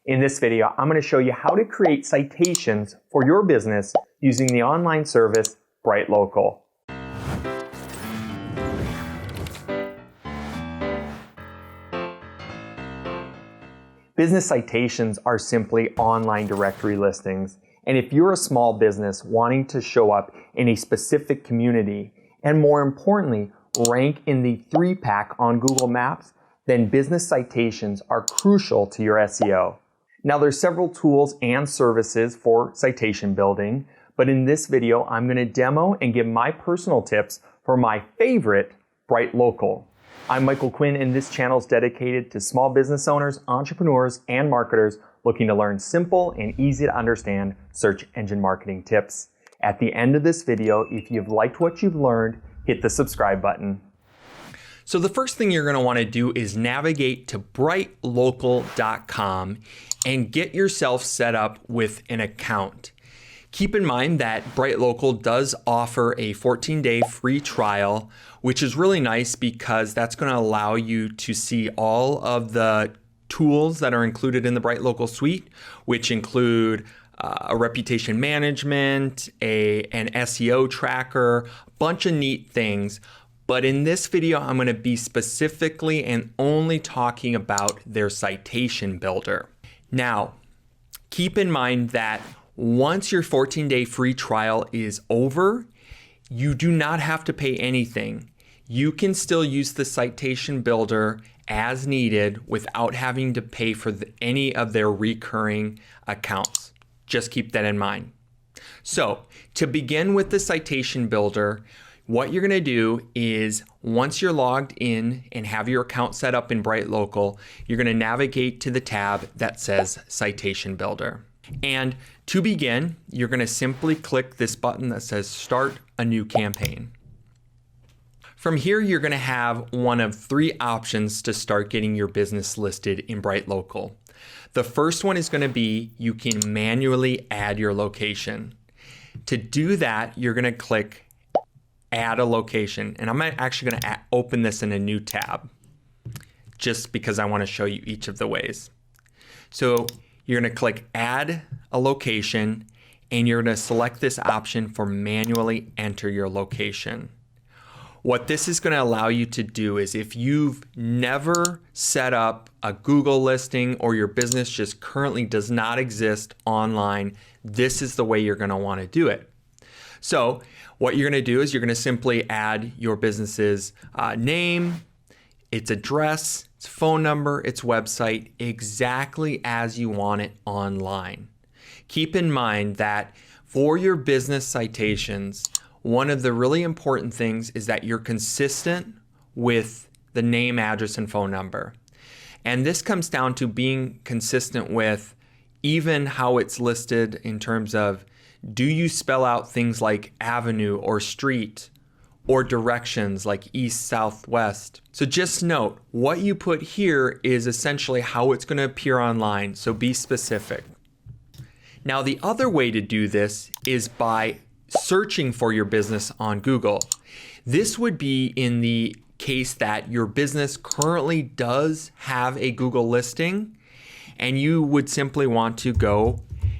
In this video, I'm going to show you how to create citations for your business using the online service BrightLocal. Business citations are simply online directory listings. And if you're a small business wanting to show up in a specific community, and more importantly, rank in the 3-pack on Google Maps, then business citations are crucial to your SEO. Now there's several tools and services for citation building, but in this video, I'm going to demo and give my personal tips for my favorite, BrightLocal. I'm Michael Quinn, and this channel is dedicated to small business owners, entrepreneurs, and marketers looking to learn simple and easy to understand search engine marketing tips. At the end of this video, if you've liked what you've learned, hit the subscribe button. So the first thing you're going to want to do is navigate to brightlocal.com and get yourself set up with an account. Keep in mind that BrightLocal does offer a 14-day free trial, which is really nice because that's going to allow you to see all of the tools that are included in the BrightLocal suite, which include a reputation management, an SEO tracker, a bunch of neat things. But in this video, I'm going to be specifically and only talking about their Citation Builder. Now, keep in mind that once your 14-day free trial is over, you do not have to pay anything. You can still use the Citation Builder as needed without having to pay for any of their recurring accounts. Just keep that in mind. So, to begin with the Citation Builder, what you're going to do is once you're logged in and have your account set up in BrightLocal, you're going to navigate to the tab that says Citation Builder. And to begin, you're going to simply click this button that says Start a New Campaign. From here, you're going to have one of 3 options to start getting your business listed in BrightLocal. The first one is going to be you can manually add your location. To do that, you're going to click Add a Location. And I'm actually going to open this in a new tab just because I want to show you each of the ways. So you're going to click Add a Location, and you're going to select this option for manually enter your location. What this is going to allow you to do is if you've never set up a Google listing or your business just currently does not exist online, this is the way you're going to want to do it. So what you're going to do is you're going to simply add your business's name, its address, its phone number, its website, exactly as you want it online. Keep in mind that for your business citations, one of the really important things is that you're consistent with the name, address, and phone number. And this comes down to being consistent with even how it's listed in terms of, do you spell out things like avenue or street or directions like east, south, west? So just note, what you put here is essentially how it's going to appear online, so be specific. Now, the other way to do this is by searching for your business on Google. This would be in the case that your business currently does have a Google listing, and you would simply want to go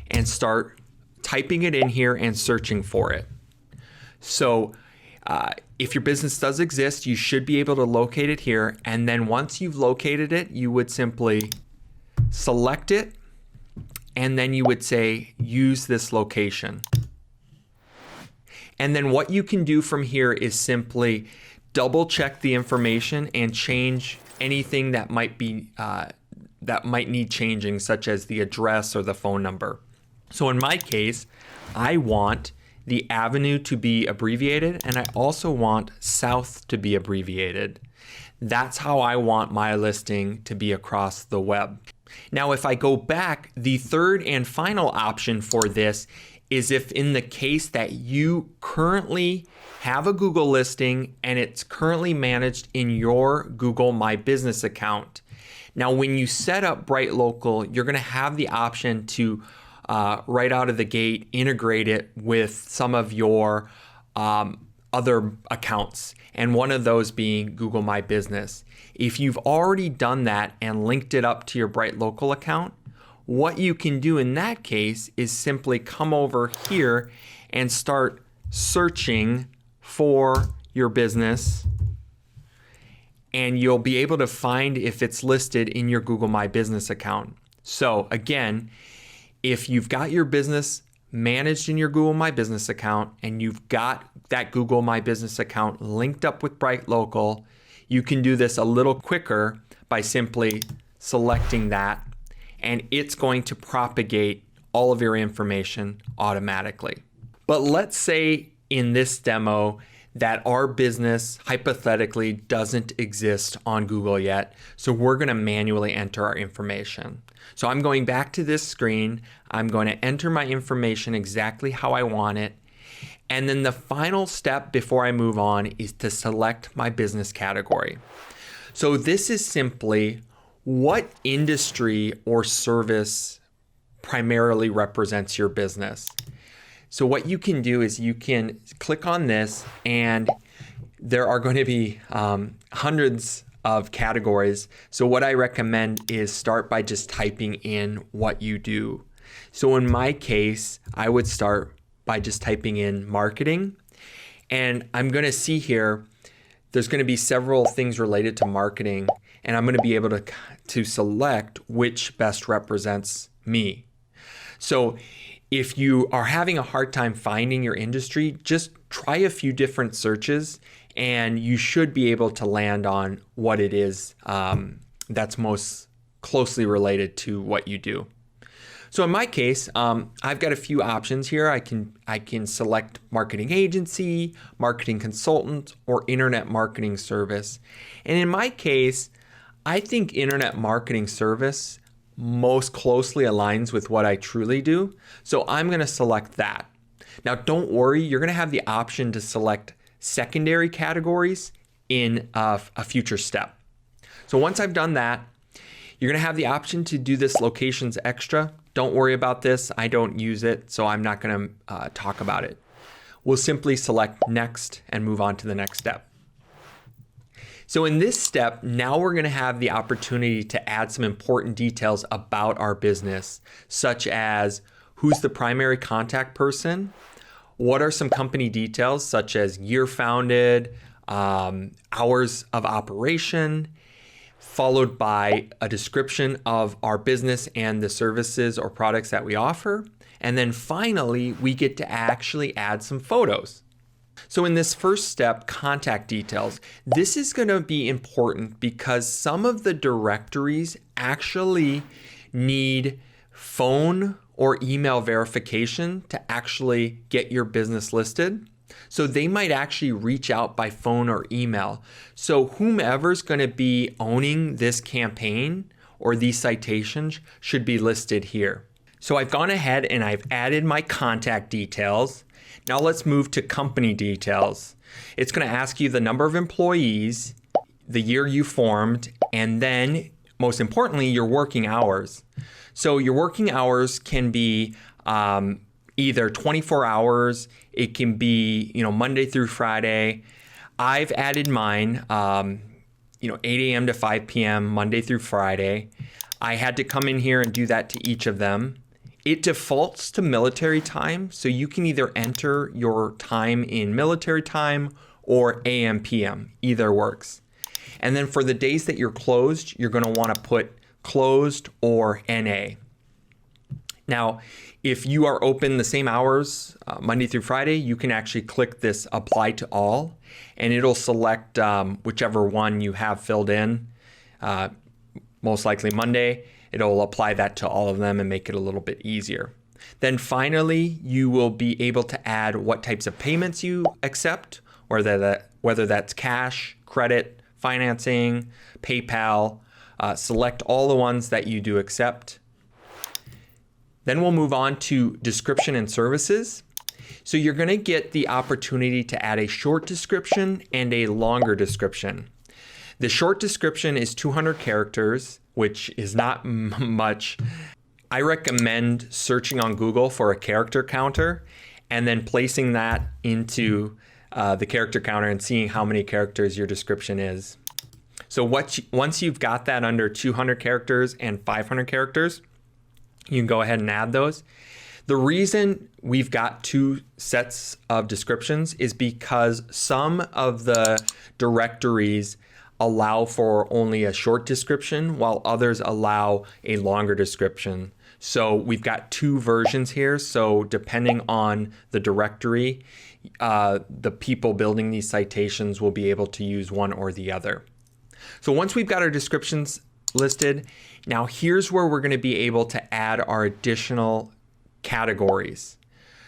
and start typing it in here and searching for it. So if your business does exist, you should be able to locate it here. And then once you've located it, you would simply select it, and then you would say, use this location. And then what you can do from here is simply double check the information and change anything that might be that might need changing, such as the address or the phone number. So in my case, I want the avenue to be abbreviated, and I also want south to be abbreviated. That's how I want my listing to be across the web. Now, if I go back, the third and final option for this is if in the case that you currently have a Google listing and it's currently managed in your Google My Business account. Now, when you set up BrightLocal, you're going to have the option to right out of the gate integrate it with some of your other accounts, and one of those being Google My Business. If you've already done that and linked it up to your BrightLocal account, what you can do in that case is simply come over here and start searching for your business, and you'll be able to find if it's listed in your Google My Business account. So again, if you've got your business managed in your Google My Business account and you've got that Google My Business account linked up with BrightLocal, you can do this a little quicker by simply selecting that, and it's going to propagate all of your information automatically. But let's say in this demo that our business hypothetically doesn't exist on Google yet, so we're going to manually enter our information. So I'm going back to this screen, I'm going to enter my information exactly how I want it, and then the final step before I move on is to select my business category. So this is simply what industry or service primarily represents your business. So what you can do is you can click on this, and there are going to be hundreds of categories. So what I recommend is start by just typing in what you do. So in my case, I would start by just typing in marketing. And I'm going to see here, there's going to be several things related to marketing, and I'm going to be able to select which best represents me. So if you are having a hard time finding your industry, just try a few different searches and you should be able to land on what it is that's most closely related to what you do. So in my case, I've got a few options here. I can select marketing agency, marketing consultant, or internet marketing service. And in my case, I think internet marketing service most closely aligns with what I truly do. So I'm going to select that. Now, don't worry, you're going to have the option to select secondary categories in a future step. So once I've done that, you're going to have the option to do this locations extra. Don't worry about this. I don't use it, so I'm not going to talk about it. We'll simply select next and move on to the next step. So in this step, now we're going to have the opportunity to add some important details about our business, such as who's the primary contact person, what are some company details, such as year founded, hours of operation, followed by a description of our business and the services or products that we offer. And then finally, we get to actually add some photos. So in this first step, contact details, this is going to be important because some of the directories actually need phone or email verification to actually get your business listed. So they might actually reach out by phone or email. So whomever's going to be owning this campaign or these citations should be listed here. So I've gone ahead and I've added my contact details. Now let's move to company details. It's going to ask you the number of employees, the year you formed, and then most importantly, your working hours. So your working hours can be either 24 hours, it can be Monday through Friday. I've added mine 8 a.m. to 5 p.m. Monday through Friday. I had to come in here and do that to each of them. It defaults to military time, so you can either enter your time in military time or AM, PM, either works. And then for the days that you're closed, you're going to want to put closed or NA. Now, if you are open the same hours, Monday through Friday, you can actually click this apply to all, and it'll select whichever one you have filled in, most likely Monday. It'll apply that to all of them and make it a little bit easier. Then finally, you will be able to add what types of payments you accept, whether that's cash, credit, financing, PayPal. Select all the ones that you do accept. Then we'll move on to description and services. So you're going to get the opportunity to add a short description and a longer description. The short description is 200 characters, which is not much. I recommend searching on Google for a character counter and then placing that into the character counter and seeing how many characters your description is. So once you've got that under 200 characters and 500 characters, You can go ahead and add those. The reason we've got two sets of descriptions is because some of the directories allow for only a short description while others allow a longer description. So we've got two versions here. So depending on the directory, the people building these citations will be able to use one or the other. So once we've got our descriptions listed, now here's where we're going to be able to add our additional categories.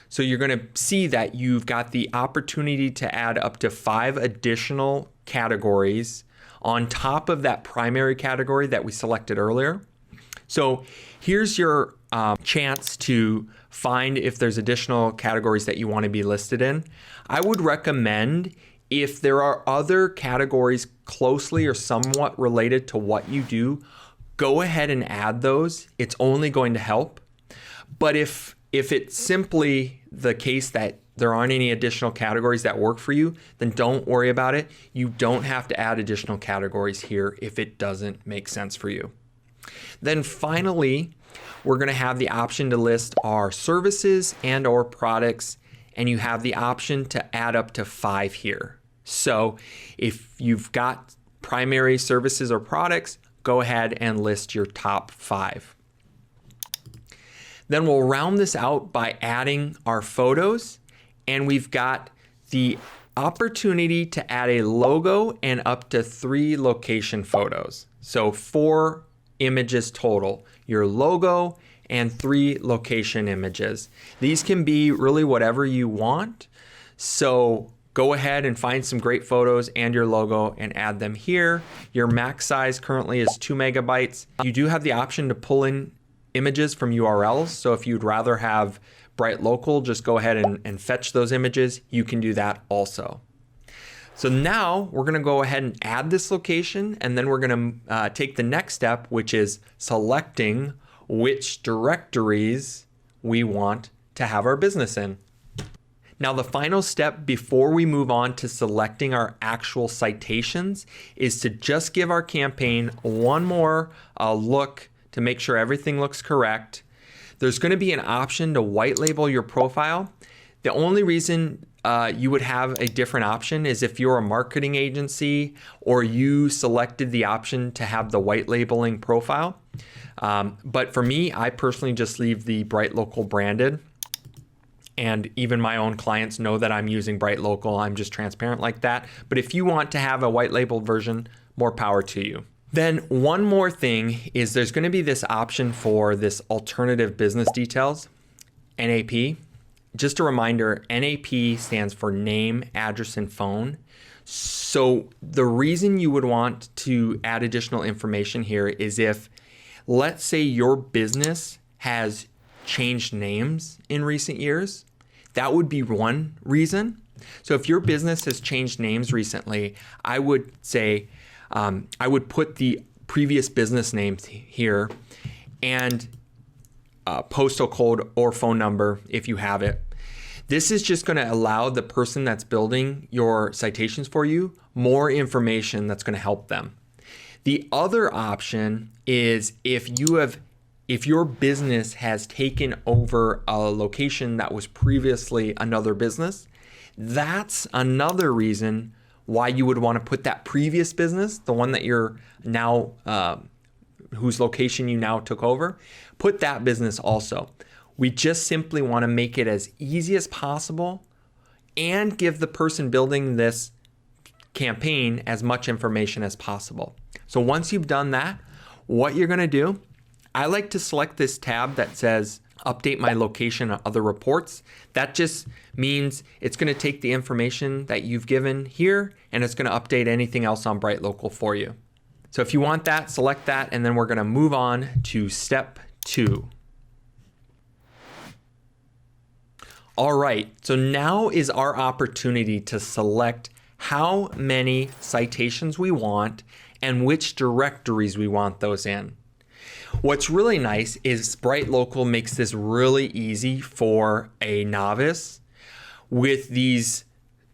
So you're going to see that you've got the opportunity to add up to 5 additional categories on top of that primary category that we selected earlier. So here's your chance to find if there's additional categories that you want to be listed in. I would recommend, if there are other categories closely or somewhat related to what you do, go ahead and add those. It's only going to help. But if it's simply the case that there aren't any additional categories that work for you, then don't worry about it. You don't have to add additional categories here if it doesn't make sense for you. Then finally, we're going to have the option to list our services and or products, and you have the option to add up to 5 here. So if you've got primary services or products, go ahead and list your top 5. Then we'll round this out by adding our photos, and we've got the opportunity to add a logo and up to 3 location photos. So 4 images total, your logo and 3 location images. These can be really whatever you want. So go ahead and find some great photos and your logo and add them here. Your max size currently is 2 megabytes. You do have the option to pull in images from URLs. So if you'd rather have BrightLocal just go ahead and fetch those images, you can do that also. So now we're going to go ahead and add this location, and then we're going to take the next step, which is selecting which directories we want to have our business in. Now, the final step before we move on to selecting our actual citations is to just give our campaign one more look to make sure everything looks correct. There's going to be an option to white label your profile. The only reason you would have a different option is if you're a marketing agency or you selected the option to have the white labeling profile. But for me, I personally just leave the BrightLocal branded. And even my own clients know that I'm using BrightLocal. I'm just transparent like that. But if you want to have a white labeled version, more power to you. Then one more thing is there's going to be this option for this alternative business details, NAP. Just a reminder, NAP stands for name, address, and phone. So the reason you would want to add additional information here is if, let's say your business has changed names in recent years, that would be one reason. So if your business has changed names recently, I would say, I would put the previous business names here and postal code or phone number if you have it. This is just going to allow the person that's building your citations for you more information that's going to help them. The other option is if your business has taken over a location that was previously another business, that's another reason why you would want to put that previous business, the one that you're now, whose location you now took over, put that business also. We just simply want to make it as easy as possible and give the person building this campaign as much information as possible. So once you've done that, what you're going to do, I like to select this tab that says update my location and other reports. That just means it's going to take the information that you've given here and it's going to update anything else on BrightLocal for you. So if you want that, select that, and then we're going to move on to step 2. All right, so now is our opportunity to select how many citations we want and which directories we want those in. What's really nice is BrightLocal makes this really easy for a novice with these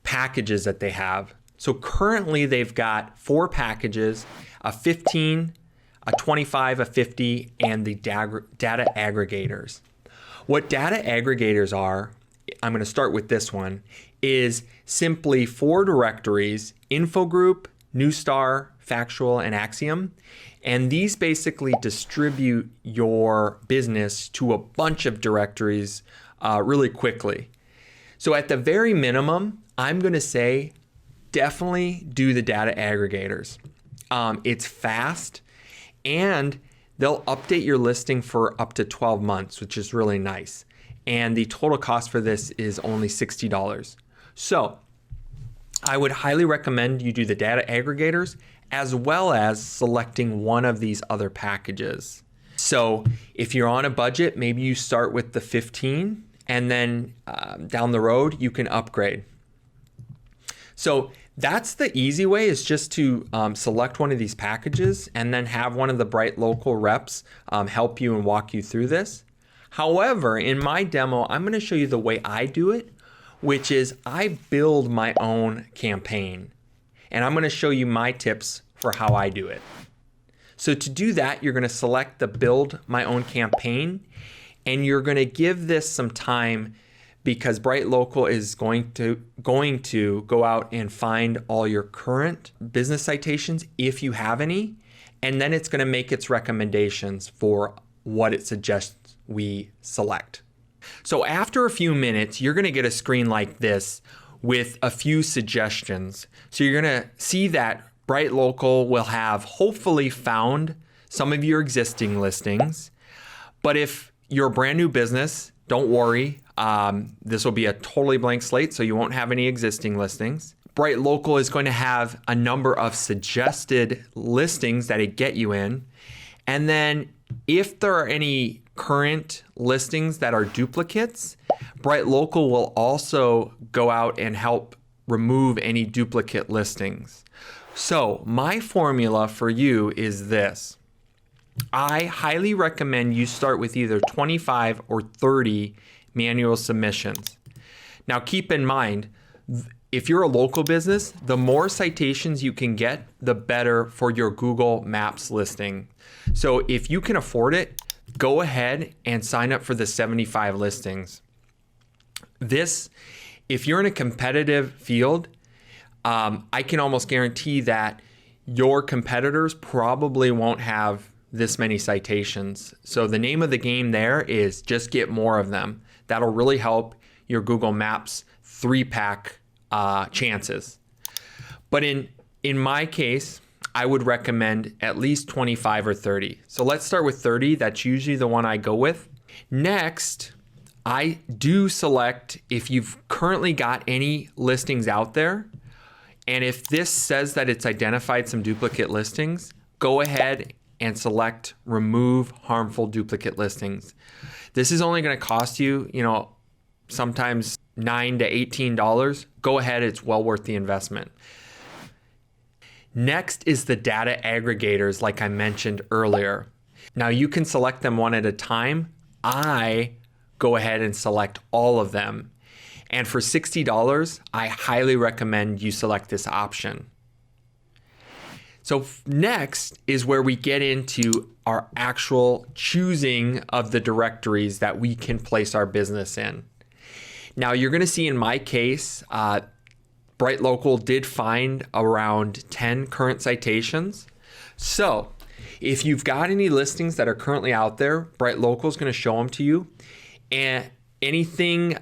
packages that they have. So currently they've got 4 packages, a 15 a 25, a 50, and the data aggregators. What data aggregators are, I'm going to start with this one, is simply 4 directories: info group, newstar, factual, and axiom. And these basically distribute your business to a bunch of directories really quickly. So at the very minimum, I'm going to say definitely do the data aggregators. It's fast, and they'll update your listing for up to 12 months, which is really nice. And the total cost for this is only $60. So I would highly recommend you do the data aggregators as well as selecting one of these other packages. So if you're on a budget, maybe you start with the 15 and then down the road you can upgrade. So that's the easy way, is just to select one of these packages and then have one of the BrightLocal reps help you and walk you through this. However, in my demo, I'm going to show you the way I do it, which is I build my own campaign. And I'm going to show you my tips for how I do it. So to do that, you're going to select the build my own campaign, and you're going to give this some time, because BrightLocal is going to go out and find all your current business citations if you have any, and then it's going to make its recommendations for what it suggests we select. So after a few minutes, you're going to get a screen like this with a few suggestions. So you're going to see that BrightLocal will have hopefully found some of your existing listings. But if you're a brand new business, don't worry. This will be a totally blank slate, so you won't have any existing listings. BrightLocal is going to have a number of suggested listings that it get you in. And then if there are any current listings that are duplicates, BrightLocal will also go out and help remove any duplicate listings. So my formula for you is this. I highly recommend you start with either 25 or 30 manual submissions. Now keep in mind, if you're a local business, the more citations you can get, the better for your Google Maps listing. So if you can afford it, go ahead and sign up for the 75 listings. This, if you're in a competitive field, I can almost guarantee that your competitors probably won't have this many citations. So the name of the game there is just get more of them. That'll really help your Google Maps 3-pack chances. But in my case, I would recommend at least 25 or 30. So let's start with 30. That's usually the one I go with. Next, I do select if you've currently got any listings out there. And if this says that it's identified some duplicate listings, go ahead and select remove harmful duplicate listings. This is only going to cost you, sometimes $9 to $18. Go ahead, it's well worth the investment. Next is the data aggregators, like I mentioned earlier. Now you can select them one at a time. I go ahead and select all of them. And for $60, I highly recommend you select this option. So next is where we get into our actual choosing of the directories that we can place our business in. Now you're going to see in my case, BrightLocal did find around 10 current citations. So if you've got any listings that are currently out there, BrightLocal is going to show them to you. And anything,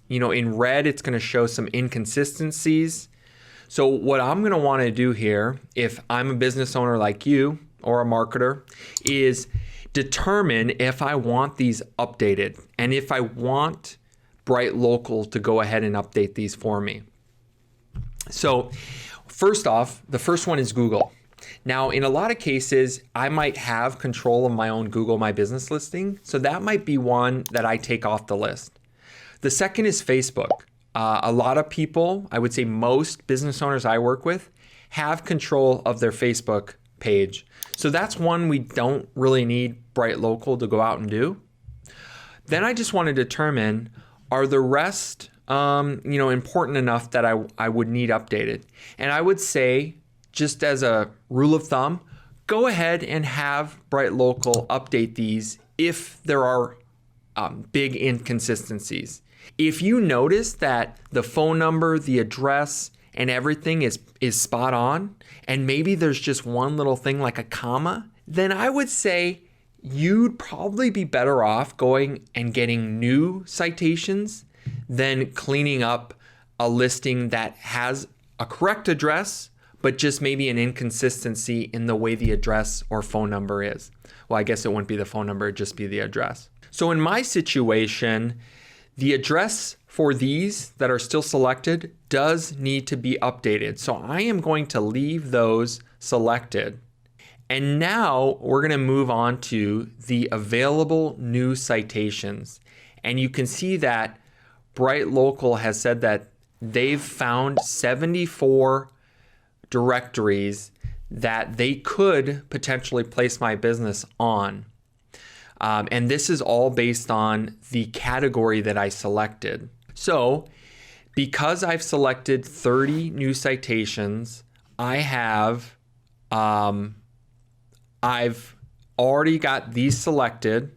in red, it's going to show some inconsistencies. So what I'm going to want to do here, if I'm a business owner like you or a marketer, is determine if I want these updated and if I want BrightLocal to go ahead and update these for me. So first off, the first one is Google. Now, in a lot of cases, I might have control of my own Google My Business listing. So that might be one that I take off the list. The second is Facebook. A lot of people, I would say most business owners I work with, have control of their Facebook page. So that's one we don't really need BrightLocal to go out and do. Then I just want to determine, are the rest important enough that I would need updated? And I would say, just as a rule of thumb, go ahead and have BrightLocal update these if there are big inconsistencies. If you notice that the phone number, the address, and everything is spot on, and maybe there's just one little thing like a comma, then I would say you'd probably be better off going and getting new citations than cleaning up a listing that has a correct address, but just maybe an inconsistency in the way the address or phone number is. Well, I guess it wouldn't be the phone number, it'd just be the address. So in my situation, the address for these that are still selected does need to be updated. So I am going to leave those selected. And now we're going to move on to the available new citations. And you can see that BrightLocal has said that they've found 74 directories that they could potentially place my business on. And this is all based on the category that I selected. So because I've selected 30 new citations, I've already got these selected,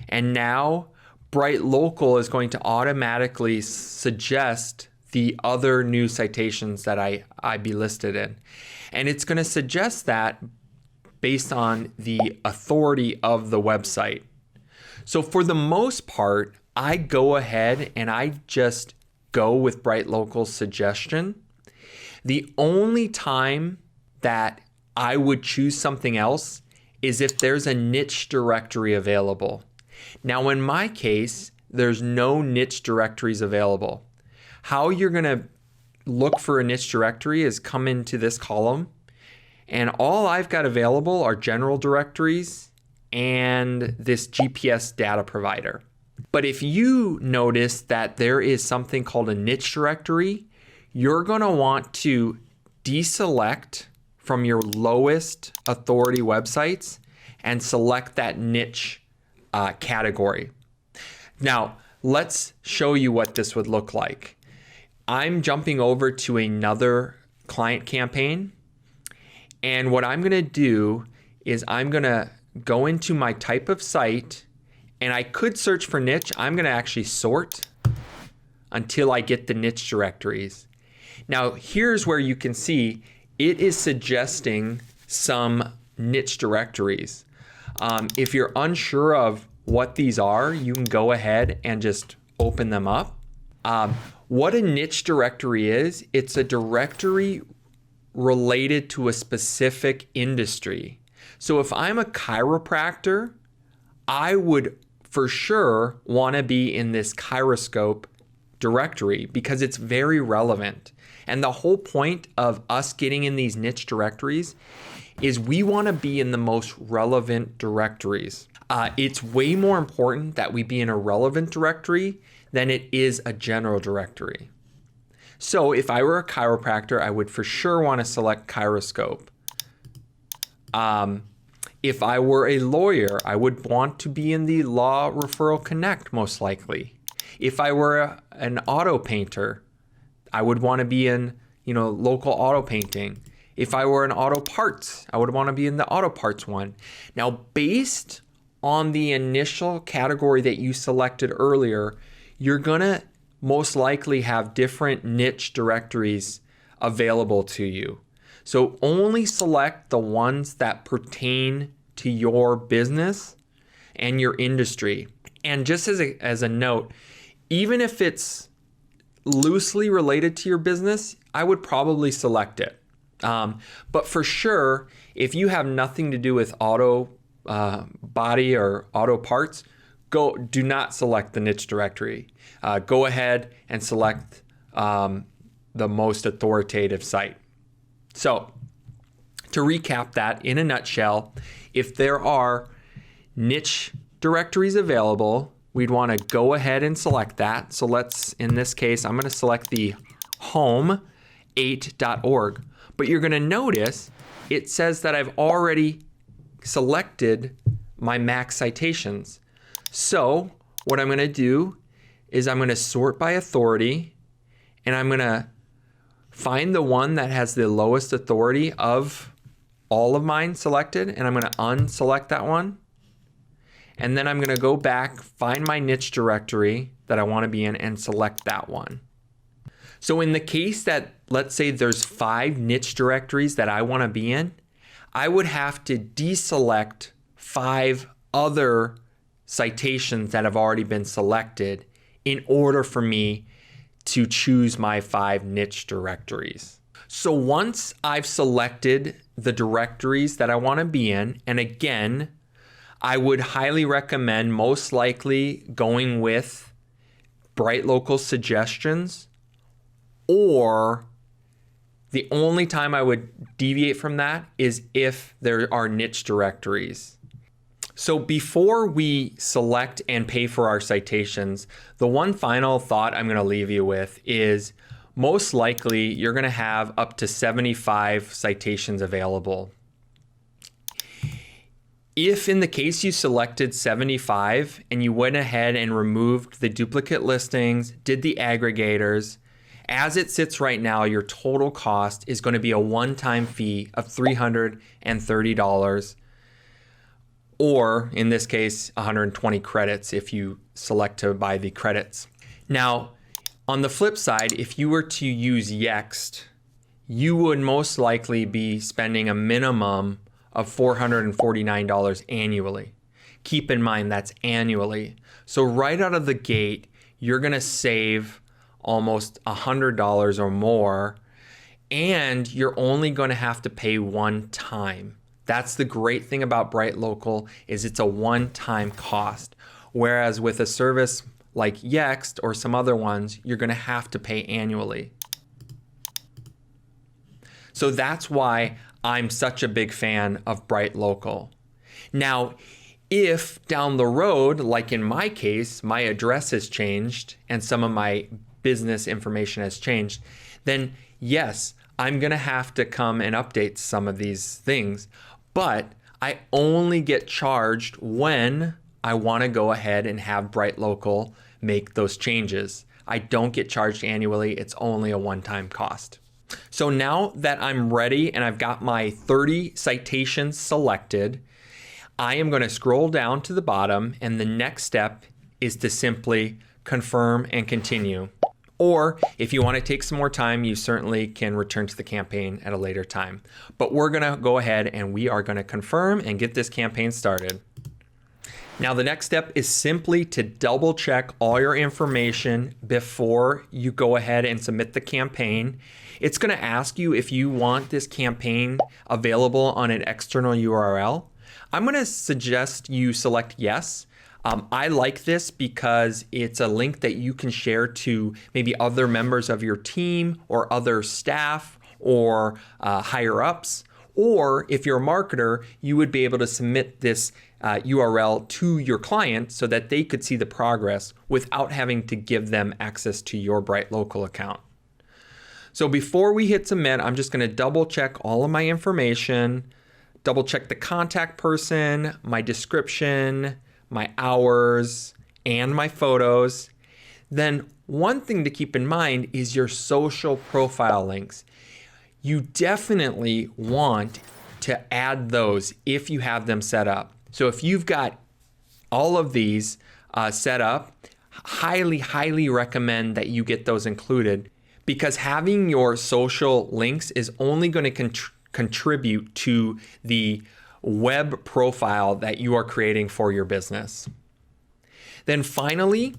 and now BrightLocal is going to automatically suggest the other new citations that I be listed in. And it's going to suggest that based on the authority of the website. So for the most part, I go ahead and I just go with BrightLocal's suggestion. The only time that I would choose something else is if there's a niche directory available. Now, in my case, there's no niche directories available. How you're going to look for a niche directory is come into this column, and all I've got available are general directories and this GPS data provider. But if you notice that there is something called a niche directory, you're going to want to deselect from your lowest authority websites and select that niche category. Now, let's show you what this would look like. I'm jumping over to another client campaign, and what I'm going to do is I'm going to go into my type of site, and I could search for niche. I'm going to actually sort until I get the niche directories. Now, here's where you can see it is suggesting some niche directories. If you're unsure of what these are, you can go ahead and just open them up. What a niche directory is, it's a directory related to a specific industry. So if I'm a chiropractor, I would for sure want to be in this Chiroscope directory because it's very relevant. And the whole point of us getting in these niche directories is we want to be in the most relevant directories. It's way more important that we be in a relevant directory than it is a general directory. So if I were a chiropractor, I would for sure want to select Chiroscope. If I were a lawyer, I would want to be in the Law Referral Connect, most likely. If I were an auto painter, I would want to be in, local auto painting. If I were an auto parts, I would want to be in the auto parts one. Now, based on the initial category that you selected earlier, you're going to most likely have different niche directories available to you. So only select the ones that pertain to your business and your industry. And just as a note, even if it's loosely related to your business, I would probably select it. But for sure, if you have nothing to do with auto body or auto parts, do not select the niche directory. Go ahead and select the most authoritative site. So to recap that in a nutshell, if there are niche directories available, we'd want to go ahead and select that. So in this case, I'm going to select the home8.org. But you're going to notice it says that I've already selected my max citations. So what I'm going to do is I'm going to sort by authority, and I'm going to find the one that has the lowest authority of all of mine selected, and I'm going to unselect that one. And then I'm going to go back, find my niche directory that I want to be in, and select that one. So in the case that, let's say there's 5 niche directories that I want to be in, I would have to deselect 5 other citations that have already been selected in order for me to choose my 5 niche directories. So once I've selected the directories that I want to be in, and again, I would highly recommend most likely going with BrightLocal suggestions, or the only time I would deviate from that is if there are niche directories. So before we select and pay for our citations, the one final thought I'm going to leave you with is most likely you're going to have up to 75 citations available. If in the case you selected 75 and you went ahead and removed the duplicate listings, did the aggregators, as it sits right now, your total cost is going to be a one-time fee of $330, or in this case, 120 credits if you select to buy the credits. Now, on the flip side, if you were to use Yext, you would most likely be spending a minimum of $449 annually. Keep in mind that's annually. So right out of the gate, you're going to save almost $100 or more, and you're only going to have to pay one time. That's the great thing about BrightLocal, is it's a one-time cost. Whereas with a service like Yext or some other ones, you're going to have to pay annually. So that's why I'm such a big fan of BrightLocal. Now, if down the road, like in my case, my address has changed and some of my business information has changed, then yes, I'm going to have to come and update some of these things. But I only get charged when I want to go ahead and have BrightLocal make those changes. I don't get charged annually. It's only a one-time cost. So now that I'm ready and I've got my 30 citations selected, I am going to scroll down to the bottom, and the next step is to simply confirm and continue. Or if you want to take some more time, you certainly can return to the campaign at a later time. But we're going to go ahead and we are going to confirm and get this campaign started. Now the next step is simply to double check all your information before you go ahead and submit the campaign. It's going to ask you if you want this campaign available on an external URL. I'm going to suggest you select yes. I like this because it's a link that you can share to maybe other members of your team or other staff or higher ups. Or if you're a marketer, you would be able to submit this URL to your client so that they could see the progress without having to give them access to your BrightLocal account. So before we hit submit, I'm just going to double check all of my information, double check the contact person, my description, my hours, and my photos. Then one thing to keep in mind is your social profile links. You definitely want to add those if you have them set up. So if you've got all of these set up, highly recommend that you get those included, because having your social links is only going to contribute to the web profile that you are creating for your business. Then finally,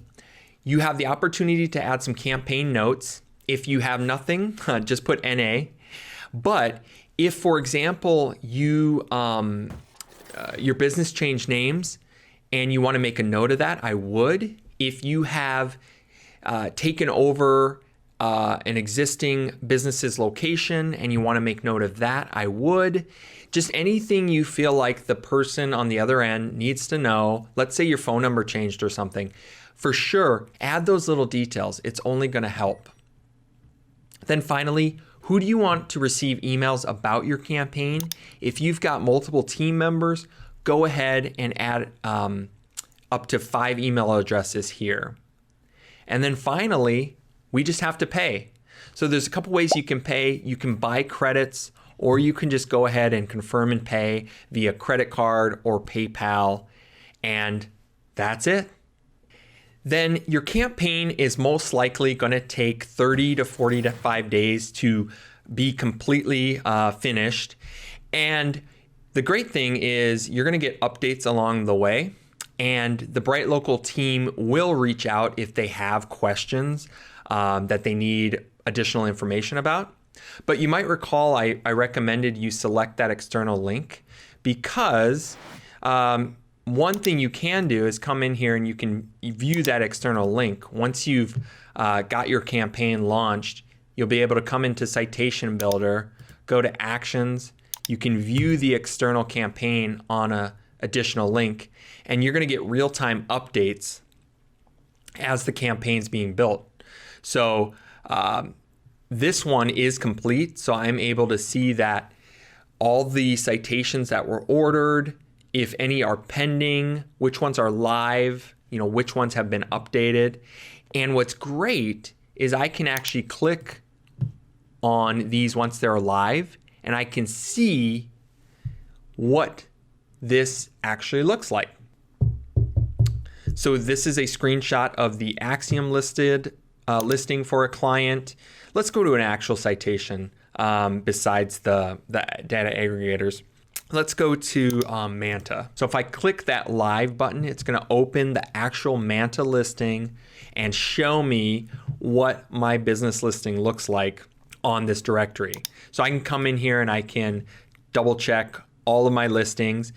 you have the opportunity to add some campaign notes. If you have nothing, just put NA. But if, for example, you your business changed names and you want to make a note of that, I would. If you have taken over an existing business's location and you want to make note of that, I would. Just anything you feel like the person on the other end needs to know. Let's say your phone number changed or something. For sure, add those little details. It's only going to help. Then finally, who do you want to receive emails about your campaign? If you've got multiple team members, go ahead and add up to 5 email addresses here. And then finally, we just have to pay. So there's a couple ways you can pay. You can buy credits, or you can just go ahead and confirm and pay via credit card or PayPal, and that's it. Then your campaign is most likely going to take 30 to 45 days to be completely finished. And the great thing is you're going to get updates along the way, and the BrightLocal team will reach out if they have questions that they need additional information about. But you might recall I recommended you select that external link because one thing you can do is come in here and you can view that external link. Once you've got your campaign launched, you'll be able to come into Citation Builder, go to Actions. You can view the external campaign on an additional link, and you're going to get real-time updates as the campaign's being built. So this one is complete, so I'm able to see that all the citations that were ordered, if any are pending, which ones are live, which ones have been updated. And what's great is I can actually click on these once they're live, and I can see what this actually looks like. So this is a screenshot of the Axiom listing for a client. Let's go to an actual citation besides the data aggregators. Let's go to Manta. So if I click that live button, it's going to open the actual Manta listing and show me what my business listing looks like on this directory. So I can come in here and I can double check all of my listings.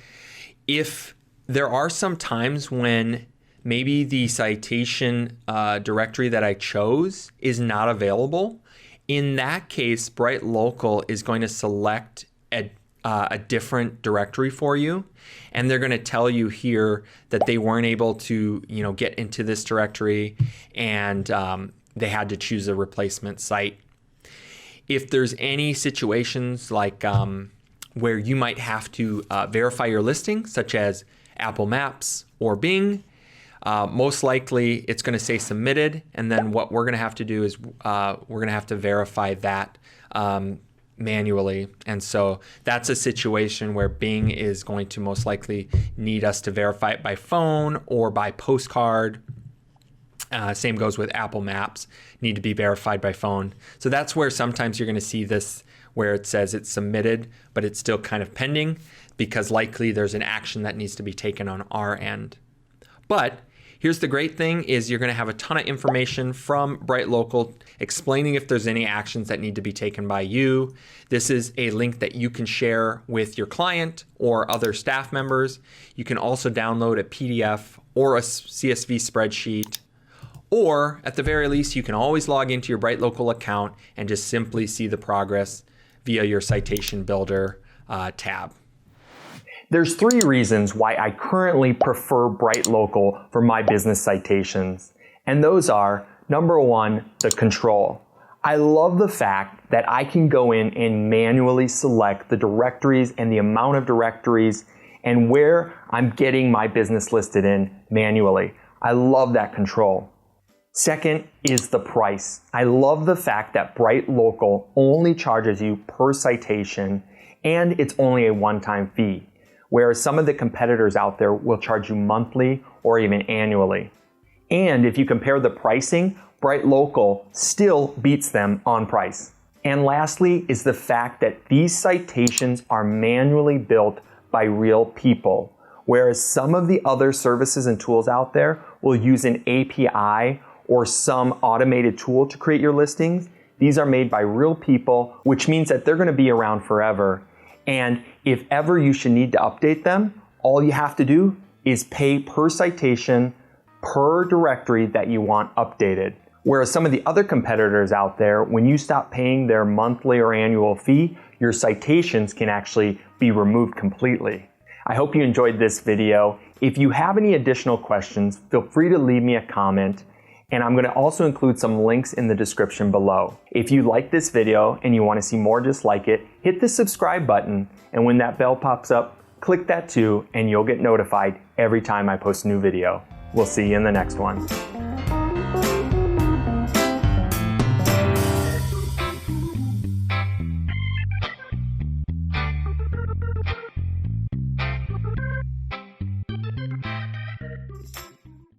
If there are some times when maybe the citation directory that I chose is not available, in that case, BrightLocal is going to select a different directory for you, and they're going to tell you here that they weren't able to get into this directory, and they had to choose a replacement site. If there's any situations like where you might have to verify your listing, such as Apple Maps or Bing, most likely it's going to say submitted, and then what we're going to have to do is we're going to have to verify that manually. And so that's a situation where Bing is going to most likely need us to verify it by phone or by postcard. Same goes with Apple Maps, need to be verified by phone. So that's where sometimes you're going to see this where it says it's submitted, but it's still kind of pending because likely there's an action that needs to be taken on our end. But here's the great thing is you're going to have a ton of information from BrightLocal explaining if there's any actions that need to be taken by you. This is a link that you can share with your client or other staff members. You can also download a PDF or a CSV spreadsheet, or at the very least, you can always log into your BrightLocal account and just simply see the progress via your Citation Builder tab. There's 3 reasons why I currently prefer BrightLocal for my business citations. And those are, number 1, the control. I love the fact that I can go in and manually select the directories and the amount of directories and where I'm getting my business listed in manually. I love that control. Second is the price. I love the fact that BrightLocal only charges you per citation, and it's only a one-time fee, whereas some of the competitors out there will charge you monthly or even annually. And if you compare the pricing, BrightLocal still beats them on price. And lastly is the fact that these citations are manually built by real people, whereas some of the other services and tools out there will use an API or some automated tool to create your listings. These are made by real people, which means that they're going to be around forever. And if ever you should need to update them, all you have to do is pay per citation, per directory that you want updated. Whereas some of the other competitors out there, when you stop paying their monthly or annual fee, your citations can actually be removed completely. I hope you enjoyed this video. If you have any additional questions, feel free to leave me a comment. And I'm going to also include some links in the description below. If you like this video and you want to see more just like it, hit the subscribe button, and when that bell pops up, click that too, and you'll get notified every time I post a new video. We'll see you in the next one.